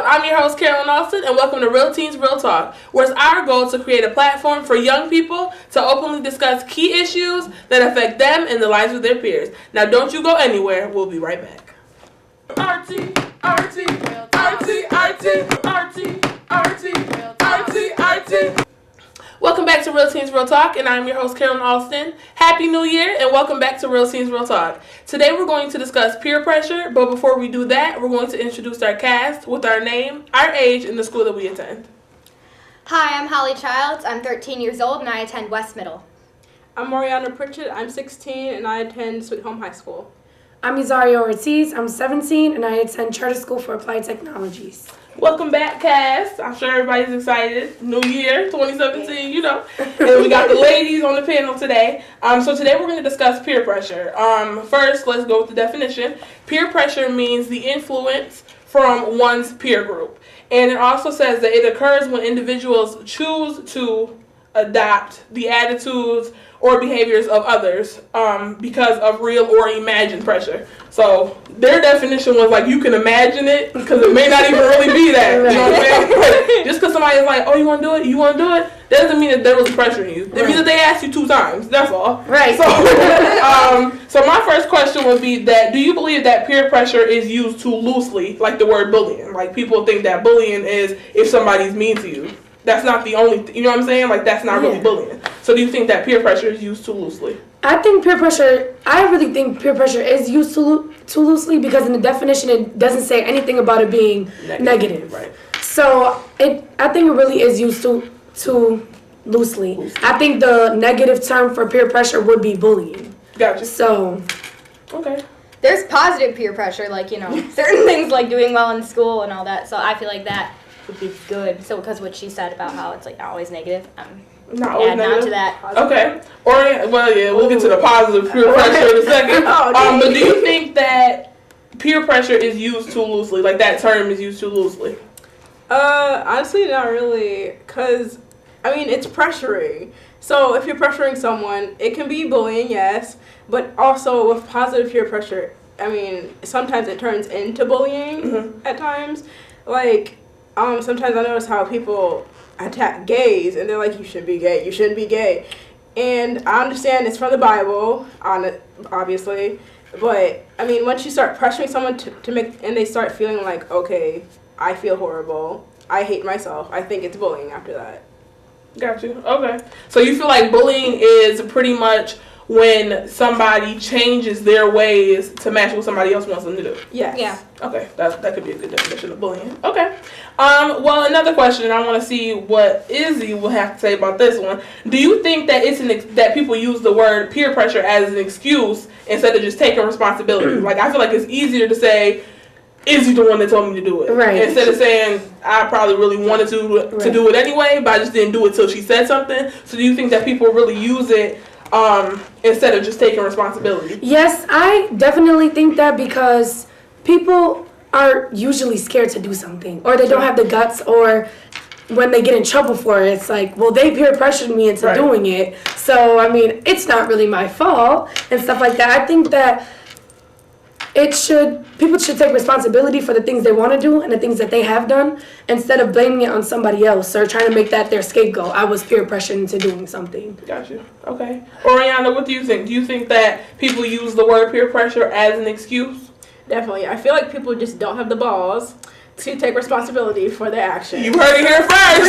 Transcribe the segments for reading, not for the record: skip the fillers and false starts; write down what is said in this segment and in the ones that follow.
I'm your host, Carolyn Austin, and welcome to Real Teens, Real Talk, where it's our goal to create a platform for young people to openly discuss key issues that affect them and the lives of their peers. Now, don't you go anywhere. We'll be right back. RT. Welcome back to Real Teens, Real Talk, and I'm your host, Carolyn Austin. Happy New Year, and welcome back to Real Teens, Real Talk. Today we're going to discuss peer pressure, but before we do that, we're going to introduce our cast with our name, our age, and the school that we attend. Hi, I'm Holly Childs. I'm 13 years old, and I attend West Middle. I'm Mariana Pritchett. I'm 16, and I attend Sweet Home High School. I'm Isario Ortiz. I'm 17, and I attend Charter School for Applied Technologies. Welcome back, cast. I'm sure everybody's excited. New Year, 2017, you know. And we got the ladies on the panel today. So today we're going to discuss peer pressure. First, let's go with the definition. Peer pressure means the influence from one's peer group. And it also says that it occurs when individuals choose to adopt the attitudes or behaviors of others because of real or imagined pressure. So their definition was like, you can imagine it because it may not even really be that. You know what I'm saying? Just because somebody's like, oh, you want to do it? You want to do it? That doesn't mean that they're really pressuring you. It means that they asked you 2 times. That's all. Right. So my first question would be that, do you believe that peer pressure is used too loosely, like the word bullying? Like people think that bullying is if somebody's mean to you. That's not the only, you know what I'm saying? Like, that's not really bullying. So do you think that peer pressure is used too loosely? I really think peer pressure is used too loosely because in the definition it doesn't say anything about it being negative. Right. So I think it really is used too loosely. I think the negative term for peer pressure would be bullying. Gotcha. So. Okay. There's positive peer pressure, like, you know, certain things like doing well in school and all that. So I feel like that would be good. So because what she said about how it's like not always negative, not always add negative. on to that. Okay. We'll get to the positive peer pressure in a second. But do you think that peer pressure is used too loosely? Like that term is used too loosely? Honestly, not really, because, I mean, it's pressuring. So if you're pressuring someone, it can be bullying, yes, but also with positive peer pressure, I mean, sometimes it turns into bullying at times. Like, sometimes I notice how people attack gays, and they're like, you shouldn't be gay, you shouldn't be gay. And I understand it's from the Bible, obviously, but, I mean, once you start pressuring someone to make, and they start feeling like, okay, I feel horrible, I hate myself, I think it's bullying after that. Got you. Okay. So you feel like bullying is pretty much when somebody changes their ways to match what somebody else wants them to do? Yes. Yeah. Okay. That could be a good definition of bullying. Okay. Well, another question. I want to see what Izzy will have to say about this one. Do you think that that people use the word peer pressure as an excuse instead of just taking responsibility? Like, I feel like it's easier to say, Izzy the one that told me to do it. Right. Instead of saying, I probably really wanted to do it anyway, but I just didn't do it till she said something. So do you think that people really use it instead of just taking responsibility? Yes, I definitely think that because people are usually scared to do something, or they don't have the guts, or when they get in trouble for it, it's like, well, they peer pressured me into doing it. So, I mean, it's not really my fault and stuff like that. I think that people should take responsibility for the things they want to do and the things that they have done instead of blaming it on somebody else or trying to make that their scapegoat. I was peer pressured into doing something. Gotcha. Okay. Oriana, what do you think? Do you think that people use the word peer pressure as an excuse? Definitely. I feel like people just don't have the balls to take responsibility for their actions. You heard it here first.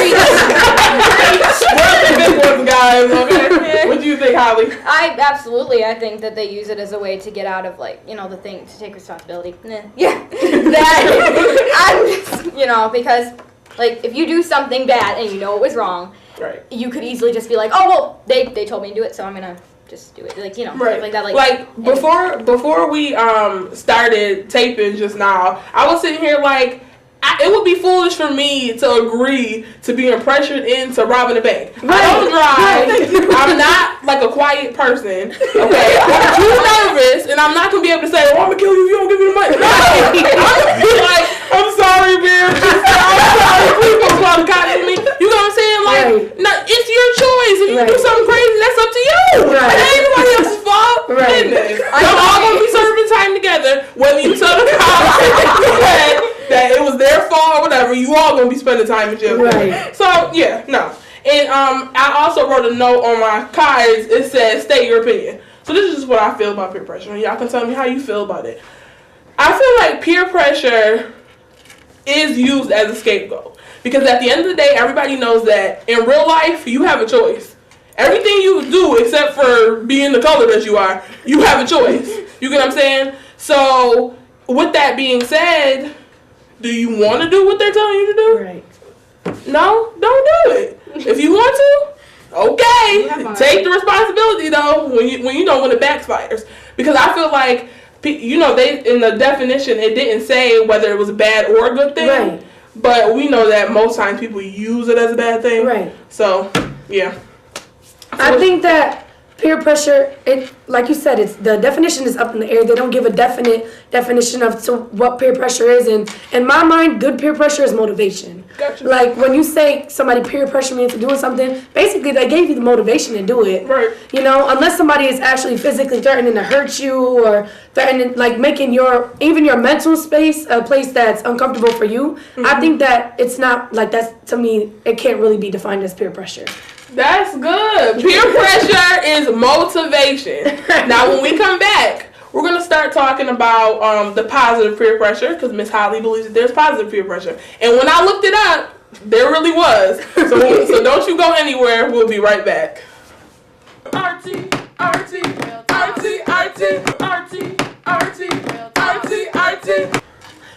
We're the big ones, guys. Okay. What do you think, Holly? I think that they use it as a way to get out of, like, you know, the thing to take responsibility. Yeah. Because, like, if you do something bad and you know it was wrong, you could easily just be like, oh, well, they told me to do it, so I'm gonna just do it. Like, you know, stuff like that. Like before we started taping just now, I was sitting here like, it would be foolish for me to agree to being pressured into robbing a bank. I don't drive. I'm not like a quiet person. Okay, I'm too nervous, and I'm not gonna be able to say, "Oh, I'm gonna kill you if you don't give me the money." No, I'm gonna be like, "I'm sorry, man. I'm sorry. Please don't call the cops on me." You know what I'm saying? Like, no, it's your choice. If you do something crazy, that's up to you. It ain't nobody else's fault. Goodness. We're all gonna be serving time together, whether you tell the cops that it was their fault or whatever, you all gonna be spending time in jail. Right. So yeah, no. And I also wrote a note on my cards. It says, "State your opinion." So this is just what I feel about peer pressure. Y'all can tell me how you feel about it. I feel like peer pressure is used as a scapegoat because at the end of the day, everybody knows that in real life you have a choice. Everything you do, except for being the color that you are, you have a choice. You get what I'm saying? So with that being said, do you want to do what they're telling you to do? Right. No, don't do it. If you want to, okay, take the responsibility though when it backfires. Because I feel like they in the definition it didn't say whether it was a bad or a good thing. Right. But we know that most times people use it as a bad thing. Right. So yeah. I think that peer pressure, like you said, it's the definition is up in the air. They don't give a definite definition of what peer pressure is. And in my mind, good peer pressure is motivation. Gotcha. Like when you say somebody peer pressure me into doing something, basically they gave you the motivation to do it. Right. Unless somebody is actually physically threatening to hurt you or threatening, like making even your mental space a place that's uncomfortable for you. Mm-hmm. I think that it's not like that's, to me, it can't really be defined as peer pressure. That's good. Peer pressure is motivation. Now, when we come back, we're going to start talking about the positive peer pressure because Miss Holly believes that there's positive peer pressure. And when I looked it up, there really was. So don't you go anywhere. We'll be right back. RT.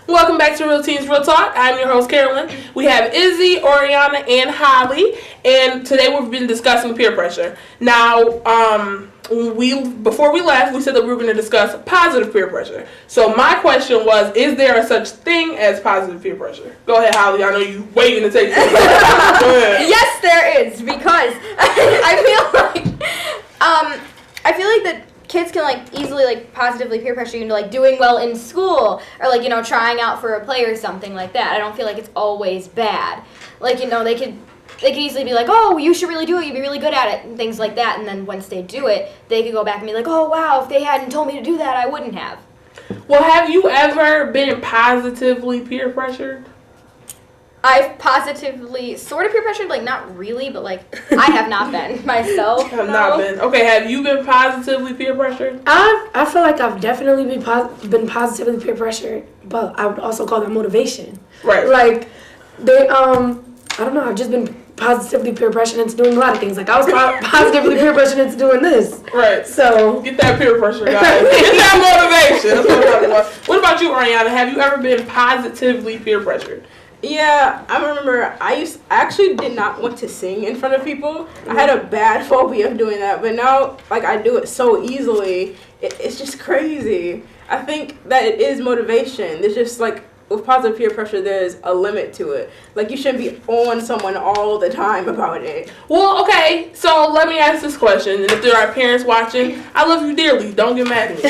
Welcome back to Real Teens Real Talk. I'm your host, Carolyn. We have Izzy, Oriana, and Holly. And today we've been discussing peer pressure. Now, before we left, we said that we were going to discuss positive peer pressure. So my question was, is there a such thing as positive peer pressure? Go ahead, Holly. I know you waiting to take this. Go ahead. Yes, there is, because I feel like that kids can easily positively peer pressure you into doing well in school or trying out for a play or something like that. I don't feel like it's always bad. They could easily be like, oh, you should really do it, you'd be really good at it, and things like that. And then once they do it, they could go back and be like, oh, wow, if they hadn't told me to do that, I wouldn't have. Well, have you ever been positively peer pressured? I've positively sort of peer pressured, not really, but I have not been myself. Have not been. Okay, have you been positively peer pressured? I feel like I've definitely been positively peer pressured, but I would also call that motivation. Right. I don't know, I've just been positively peer pressured into doing a lot of things. I was positively peer pressured into doing this. Right. So get that peer pressure, guys. Get that motivation. That's what I'm talking about. What about you, Ariana? Have you ever been positively peer pressured? Yeah, I remember I actually did not want to sing in front of people. I had a bad phobia of doing that, but now I do it so easily. It's just crazy. I think that it is motivation. There's just with positive peer pressure, there's a limit to it. You shouldn't be on someone all the time about it. Well, okay, so let me ask this question, and if there are parents watching, I love you dearly. Don't get mad at me.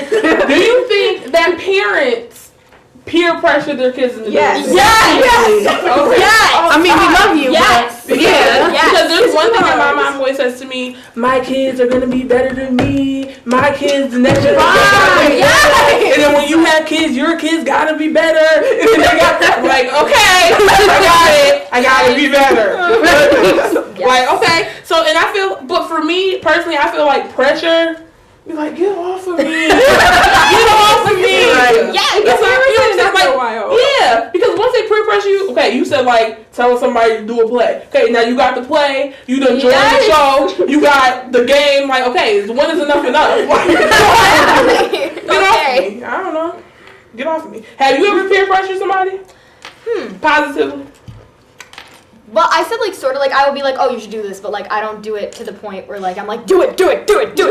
Do you think that parents peer pressure their kids into doing this? Yes. Okay. Yes. I mean, we love you. Yes. Because there's one thing that my mom always says to me: my kids are gonna be better than me. My kids, the next generation. Yes. And then when you have kids, your kids gotta be better. And then they got okay, I gotta be better. Okay. So, and I feel, but for me personally, I feel like pressure. Be get off of me. Get off of me. Yeah, because once they peer pressure you, okay, you said telling somebody to do a play. Okay, now you got the play, you done joined the show, you got the game, okay, when is enough enough? Get off of me. I don't know. Get off of me. Have you ever peer pressured somebody? Positively? Well, I said sort of I would be oh, you should do this, but I don't do it to the point where I'm do it. No, I don't. You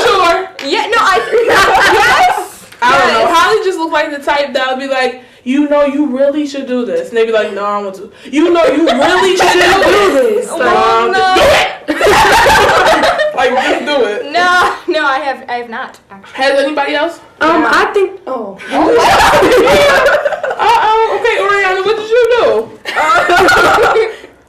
sure? Yeah, no, yes. I don't know. Holly just looked like the type that would be you really should do this. And they'd be no, I don't want to. You really should do this. No. Do it. Just do it. No, I have not, actually. Has anybody else? I think, okay, Oriana, what did you do?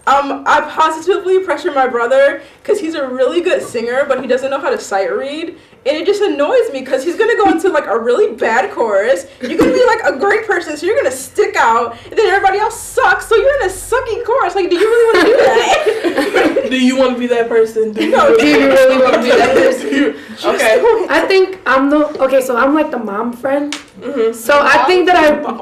I positively pressure my brother because he's a really good singer, but he doesn't know how to sight read. And it just annoys me because he's going to go into a really bad chorus. You're going to be a great person, so you're going to stick out, and then everybody else sucks. So you're in a sucky course. Like, do you really want to do that? Do you want to be that person? Do you really want to be that person? Okay. I think so I'm like the mom friend. Mm-hmm. So I think that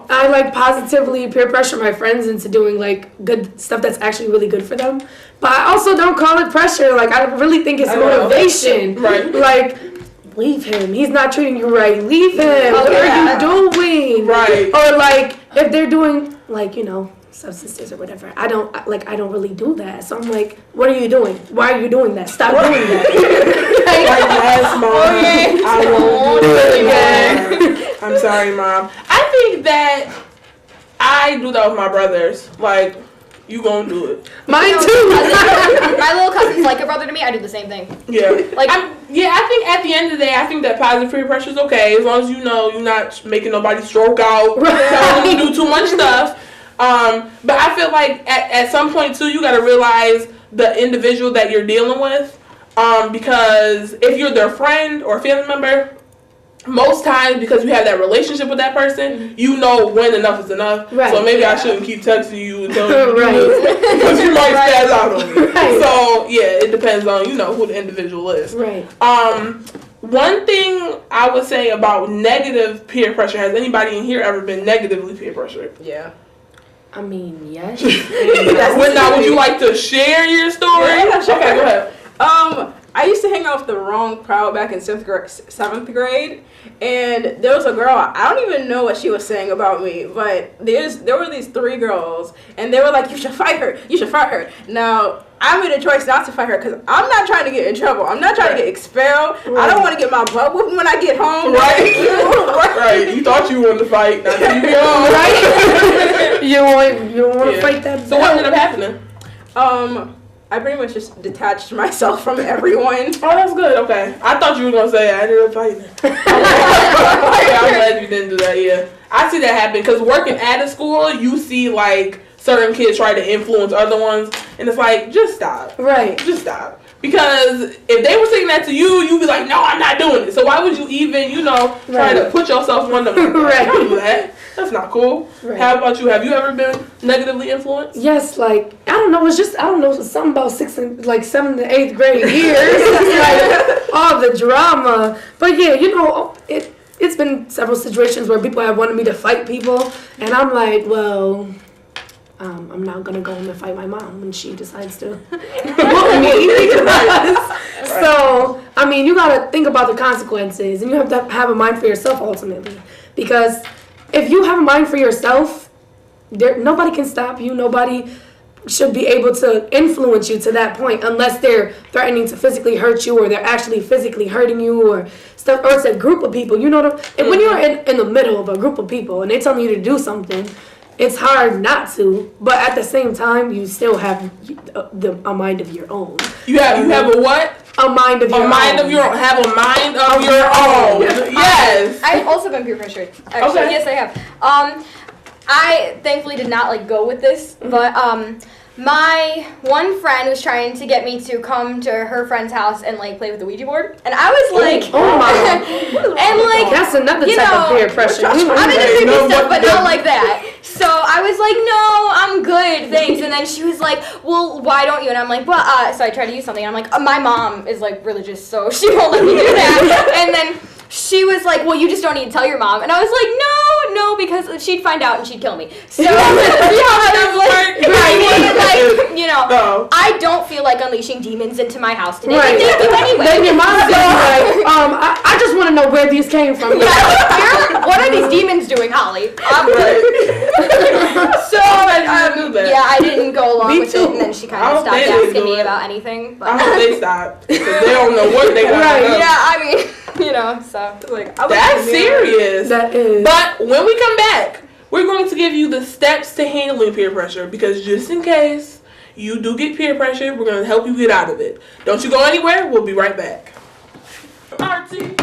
I like positively peer pressure my friends into doing like good stuff that's actually really good for them. But I also don't call it pressure. Like I really think it's motivation. Right. Like, leave him. He's not treating you right. Leave him. What are you doing? Right. Or like if they're doing like, you know, substances or whatever. I don't really do that. So I'm like, what are you doing? Why are you doing that? Stop doing that. Like, yes, Mom. I won't do it again. I'm sorry, Mom. I think that I do that with my brothers. Like, you gonna do it. Mine too. My little cousin's like a brother to me. I do the same thing. Yeah. Like, I think at the end of the day, I think that positive peer pressure is okay as long as you know you're not making nobody stroke out, telling them to do too much stuff. But I feel like at some point too, you got to realize the individual that you're dealing with, because if you're their friend or family member, most times because you have that relationship with that person, you know when enough is enough. Right. So maybe I shouldn't keep texting you until you Right. do it, because you might spaz out on me. Right. So yeah, it depends on who the individual is. Right. One thing I would say about negative peer pressure, has anybody in here ever been negatively peer pressured? Yeah. I mean, yes. Would you like to share your story? Yeah, sure. Okay, go ahead. I used to hang out with the wrong crowd back in 7th grade, and there was a girl, I don't even know what she was saying about me, but there were these 3 girls, and they were like, you should fight her. Now, I made a choice not to fight her, because I'm not trying to get in trouble. I'm not trying to get expelled. I don't want to get my butt whooped when I get home. Right. Right. You thought you wanted to fight, now you be home. Right? You don't want to fight that. So what ended up happening? I pretty much just detached myself from everyone. Oh, that's good. Okay. I thought you were going to say I ended up fighting. Yeah, I'm glad you didn't do that, yeah. I see that happen because working at a school, you see, like, certain kids try to influence other ones, and it's like, just stop. Right. Just stop. Because if they were saying that to you, you'd be like, no, I'm not doing it. So why would you even, try to put yourself on them like that? Right. Don't do that. That's not cool. Right. How about you? Have you ever been negatively influenced? Yes, like I don't know. It's something about 7th to 8th grade years. It's like all the drama. But yeah, it's been several situations where people have wanted me to fight people, and I'm like, well, I'm not gonna go home and fight my mom when she decides to whoop me. So I mean, you gotta think about the consequences, and you have to have a mind for yourself ultimately, because if you have a mind for yourself, nobody can stop you. Nobody should be able to influence you to that point unless they're threatening to physically hurt you or they're actually physically hurting you or stuff. Or it's a group of people. You know what And when you're in the middle of a group of people and they're telling you to do something, it's hard not to. But at the same time, you still have a mind of your own. You have a what? A mind of your own. Have a mind of your own. Yes. I've also been peer pressured. Actually, Okay. yes, I have. I thankfully did not go with this, but my one friend was trying to get me to come to her friend's house and play with the Ouija board, and I was like, oh my. and that's another type of peer pressure. I'm into creepy stuff, but not like that. So I was like, no, I'm good, thanks. And then she was like, well, why don't you? And I'm like, well, so I tried to use something, and I'm like, my mom is religious, so she won't let me do that. And then she was like, well, you just don't need to tell your mom. And I was like, no, because she'd find out and she'd kill me. So, I don't feel like unleashing demons into my house today. Right. They do anyway. Then your mom's like, I just want to know where these came from. What are these demons doing, Holly? I'm good. So, I didn't go along with it, and then she kind of stopped asking me about anything. But. I hope they stop, because they don't know what they got. Right. Yeah, I mean, so. That's serious. That is. But when we come back, we're going to give you the steps to handling peer pressure, because just in case you do get peer pressure, we're going to help you get out of it. Don't you go anywhere. We'll be right back. RT.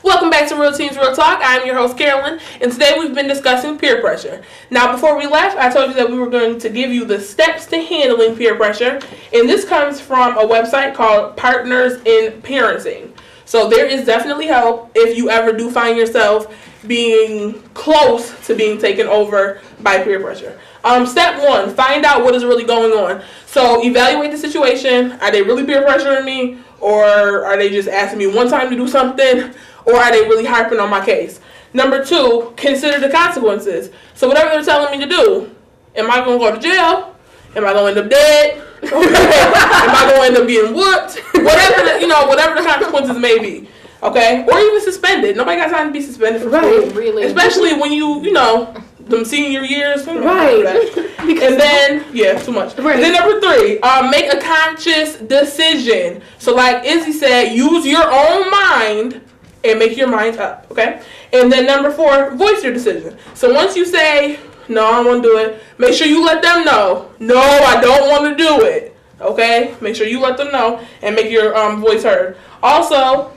Welcome back to Real Teens Real Talk. I'm your host, Carolyn, and today we've been discussing peer pressure. Now, before we left, I told you that we were going to give you the steps to handling peer pressure, and this comes from a website called Partners in Parenting. So there is definitely help if you ever do find yourself being close to being taken over by peer pressure. Step 1, find out what is really going on. So evaluate the situation. Are they really peer pressuring me? Or are they just asking me one time to do something? Or are they really harping on my case? Number 2, consider the consequences. So whatever they're telling me to do, am I going to go to jail? Am I going to end up dead? Am I going to end up getting whooped? Whatever the consequences may be. Okay? Or even suspended. Nobody got time to be suspended from school. Really. Especially when them senior years. Right. And then, too much. Right. And then number 3, make a conscious decision. So like Izzy said, use your own mind and make your mind up, okay? And then number 4, voice your decision. So once you say, no, I don't want to do it, make sure you let them know, no, I don't want to do it, okay? Make sure you let them know and make your voice heard. Also,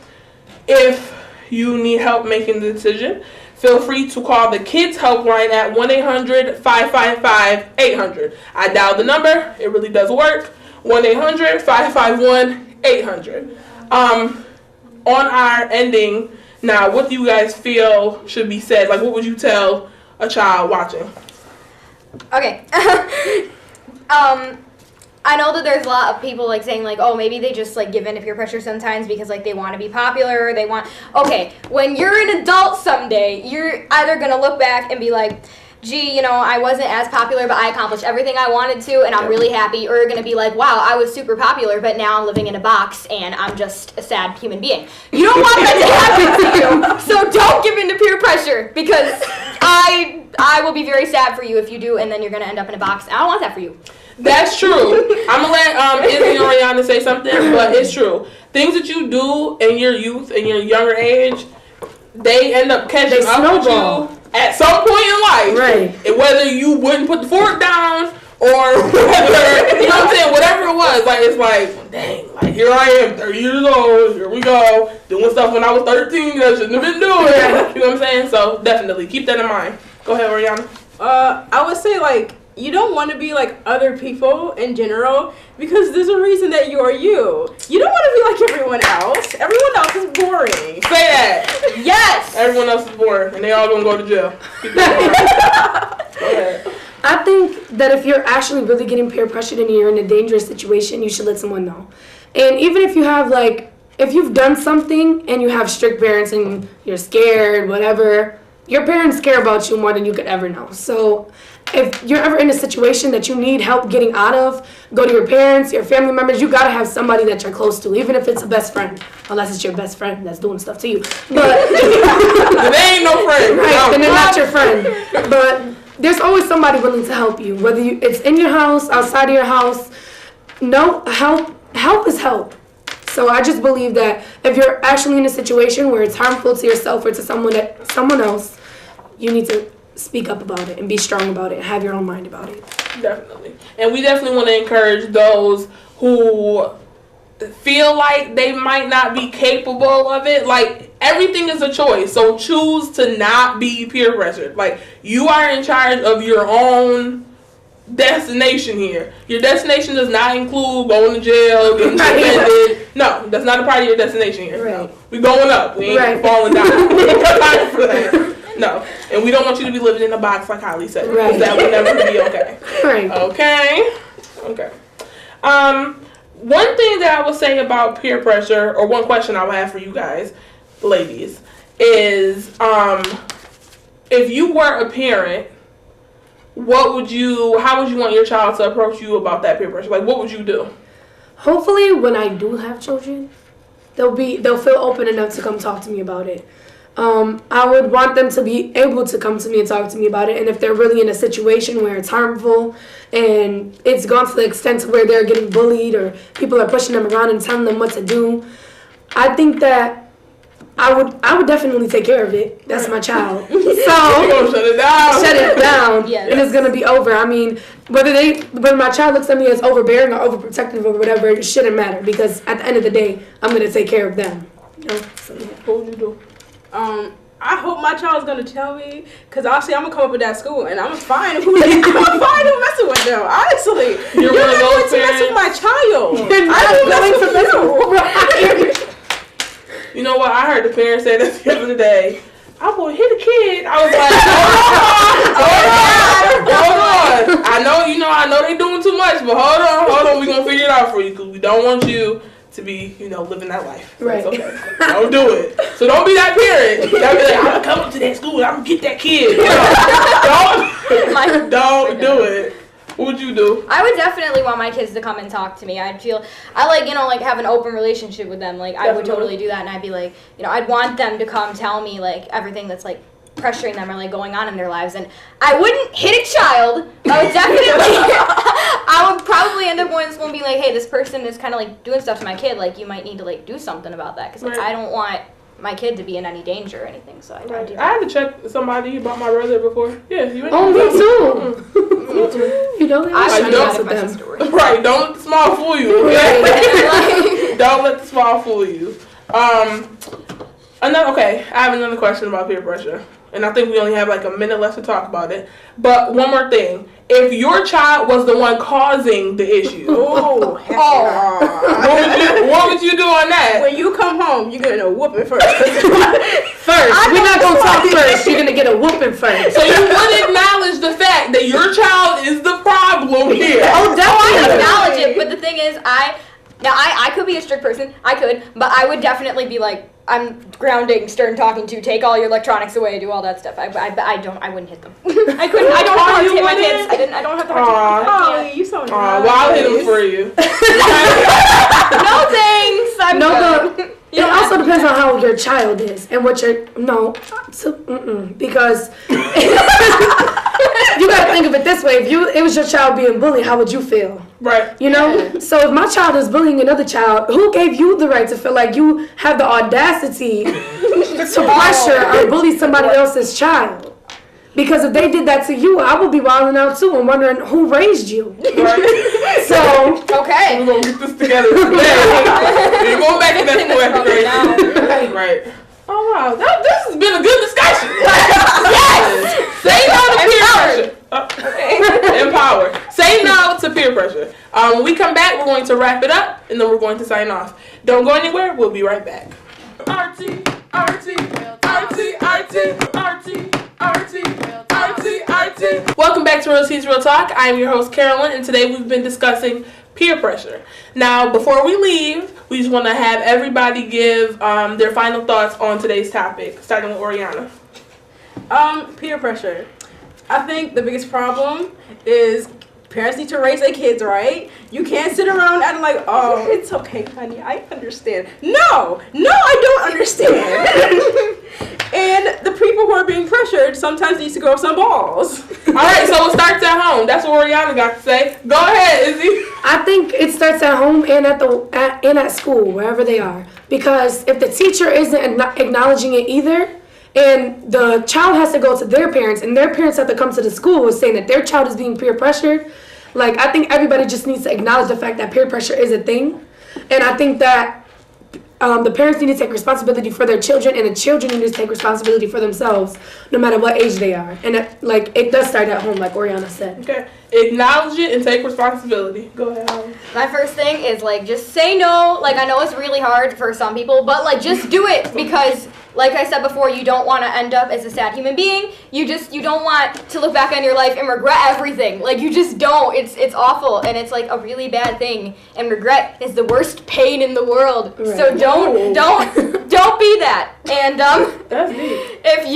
if you need help making the decision, feel free to call the Kids Helpline at 1-800-555-800. I dialed the number. It really does work. 1-800-551-800. On our ending, now, what do you guys feel should be said? Like, what would you tell a child watching? Okay. I know that there's a lot of people like saying like, oh, maybe they just like give in to peer pressure sometimes because like they want to be popular or they want. Okay, when you're an adult someday, you're either gonna look back and be like, gee, I wasn't as popular, but I accomplished everything I wanted to, and I'm really happy. Or you're gonna be like, wow, I was super popular, but now I'm living in a box and I'm just a sad human being. You don't want that to happen to you, so don't give in to peer pressure because I will be very sad for you if you do, and then you're gonna end up in a box. I don't want that for you. That's true. I'm gonna let Izzy or Rihanna say something, but it's true. Things that you do in your youth and your younger age, they end up catching up with you at some point in life. Right. And whether you wouldn't put the fork down or whether, you know what I'm saying, whatever it was, like, it's like, dang, like, here I am, 30 years old, here we go, doing stuff when I was 13 that I shouldn't have been doing. You know what I'm saying? So, definitely, keep that in mind. Go ahead, Rihanna. I would say, like, you don't want to be like other people in general because there's a reason that you are you. You don't want to be like everyone else. Everyone else is boring. Say that. Yes! Everyone else is boring, and they all gonna go to jail. Keep that in mind. Go ahead. I think that if you're actually really getting peer pressured and you're in a dangerous situation, you should let someone know. And even if you have if you've done something and you have strict parents and you're scared, whatever, your parents care about you more than you could ever know. So if you're ever in a situation that you need help getting out of, go to your parents, your family members. You gotta have somebody that you're close to, even if it's a best friend, unless it's your best friend that's doing stuff to you. But they ain't no friend, right? Then they're not your friend. But there's always somebody willing to help you, whether it's in your house, outside of your house. No, help is help. So I just believe that if you're actually in a situation where it's harmful to yourself or to someone else, you need to speak up about it and be strong about it and have your own mind about it. Definitely. And we definitely want to encourage those who feel like they might not be capable of it. Like, everything is a choice. So choose to not be peer pressured. Like, you are in charge of your own destination here. Your destination does not include going to jail, getting suspended. No, that's not a part of your destination here. Right. No. We're going up. We ain't falling down. We don't got time for that. No. And we don't want you to be living in a box like Holly said. Right. That would never be okay. Right. Okay. One thing that I will say about peer pressure, or one question I will have for you guys, ladies, is if you were a parent, how would you want your child to approach you about that peer pressure? Like, what would you do? Hopefully, when I do have children, they'll feel open enough to come talk to me about it. I would want them to be able to come to me and talk to me about it. And if they're really in a situation where it's harmful and it's gone to the extent to where they're getting bullied or people are pushing them around and telling them what to do, I think that I would definitely take care of it. That's my child. So you're gonna shut it down. Shut it down. Yes. And it's gonna be over. I mean, whether my child looks at me as overbearing or overprotective or whatever, it shouldn't matter because at the end of the day, I'm gonna take care of them. You know? So, yeah. What would you do? I hope my child's gonna tell me, cause obviously I'm gonna come up with that school and I'm gonna find who messing with them. Honestly, you're not going to mess with my child. You're not going to mess with You know what? I heard the parents say this the other day. I will hit a kid. I was like, hold on. I know they doing too much, but hold on. We're going to figure it out for you because we don't want you to be, living that life. So right. It's okay. Don't do it. So don't be that parent. Don't be like, I'm going to come up to that school and I'm going to get that kid. Don't do it. What would you do? I would definitely want my kids to come and talk to me. I like have an open relationship with them. Like, I would totally do that, and I'd be like, I'd want them to come tell me, like, everything that's, like, pressuring them or, like, going on in their lives. And I wouldn't hit a child. I would definitely, I would probably end up going to school and be like, hey, this person is kind of, like, doing stuff to my kid. Like, you might need to, like, do something about that. Because, like, I don't want my kid to be in any danger or anything, so I do that. I had to check somebody about my brother before. Yeah, you oh, me too. Me too. I should know my sister. Right, don't let the small fool you. Okay? Don't let the small fool you. I have another question about peer pressure. And I think we only have like a minute left to talk about it. But one more thing. If your child was the one causing the issue, what would you do on that? When you come home, you're going to whoop it first. We're not going to talk first. You're going to get a whooping first. So you would acknowledge the fact that your child is the problem here. Oh, definitely. I acknowledge it, but the thing is, I could be a strict person. I could, but I would definitely be like, I'm grounding, stern talking to, take all your electronics away, do all that stuff. I wouldn't hit them. I couldn't. I don't have to hit my kids. I don't have to hurt them. You so nice. Well, I'll hit them for you. No thanks. I'm good. It also depends on how your child is and what because you gotta think of it this way. If it was your child being bullied, how would you feel? Right. So if my child is bullying another child, who gave you the right to feel like you have the audacity to pressure or bully somebody else's child? Because if they did that to you, I would be wilding out too and wondering who raised you. Right. So okay, we're gonna get this together. You're going back to that school after. Right. Oh wow, this has been a good discussion. Yes. Say no to peer pressure. Empower. Say no to peer pressure. When we come back, we're going to wrap it up and then we're going to sign off. Don't go anywhere. We'll be right back. Welcome back to Real Teens Real Talk. I am your host Carolyn, and today we've been discussing peer pressure. Now, before we leave, we just want to have everybody give their final thoughts on today's topic, starting with Oriana. Peer pressure. I think the biggest problem is parents need to raise their kids right. You can't sit around acting like, oh, it's okay, honey, I understand. No, I don't understand. And the people who are being pressured sometimes need to grow some balls. All right, so it starts at home. That's what Oriana got to say. Go ahead, Izzy. I think it starts at home and at school, wherever they are. Because if the teacher isn't acknowledging it either, and the child has to go to their parents, and their parents have to come to the school saying that their child is being peer pressured, like, I think everybody just needs to acknowledge the fact that peer pressure is a thing. And I think that the parents need to take responsibility for their children, and the children need to take responsibility for themselves, no matter what age they are. And it does start at home, like Oriana said. Okay. Acknowledge it and take responsibility. Go ahead, Holly. My first thing is, like, just say no. Like, I know it's really hard for some people, but, like, just do it because, like I said before, you don't want to end up as a sad human being. You don't want to look back on your life and regret everything. Like, you just don't. It's awful, and it's, like, a really bad thing. And regret is the worst pain in the world. Right. So don't be that. And that's neat. if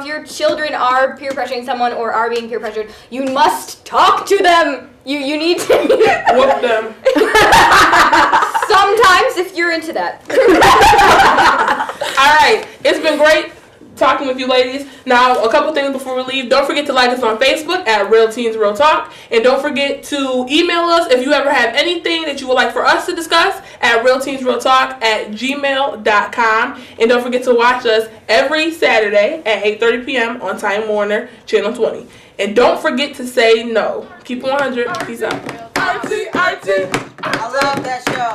your children are peer pressuring someone or are being peer pressured, you must talk to them. You need to whoop them. Sometimes, if you're into that. All right, it's been great talking with you ladies. Now, a couple things before we leave. Don't forget to like us on Facebook at Real Teens Real Talk. And don't forget to email us if you ever have anything that you would like for us to discuss at realteensrealtalk@gmail.com. And don't forget to watch us every Saturday at 8:30 p.m. on Time Warner, Channel 20. And don't forget to say no. Keep 100. Peace out. I love that show.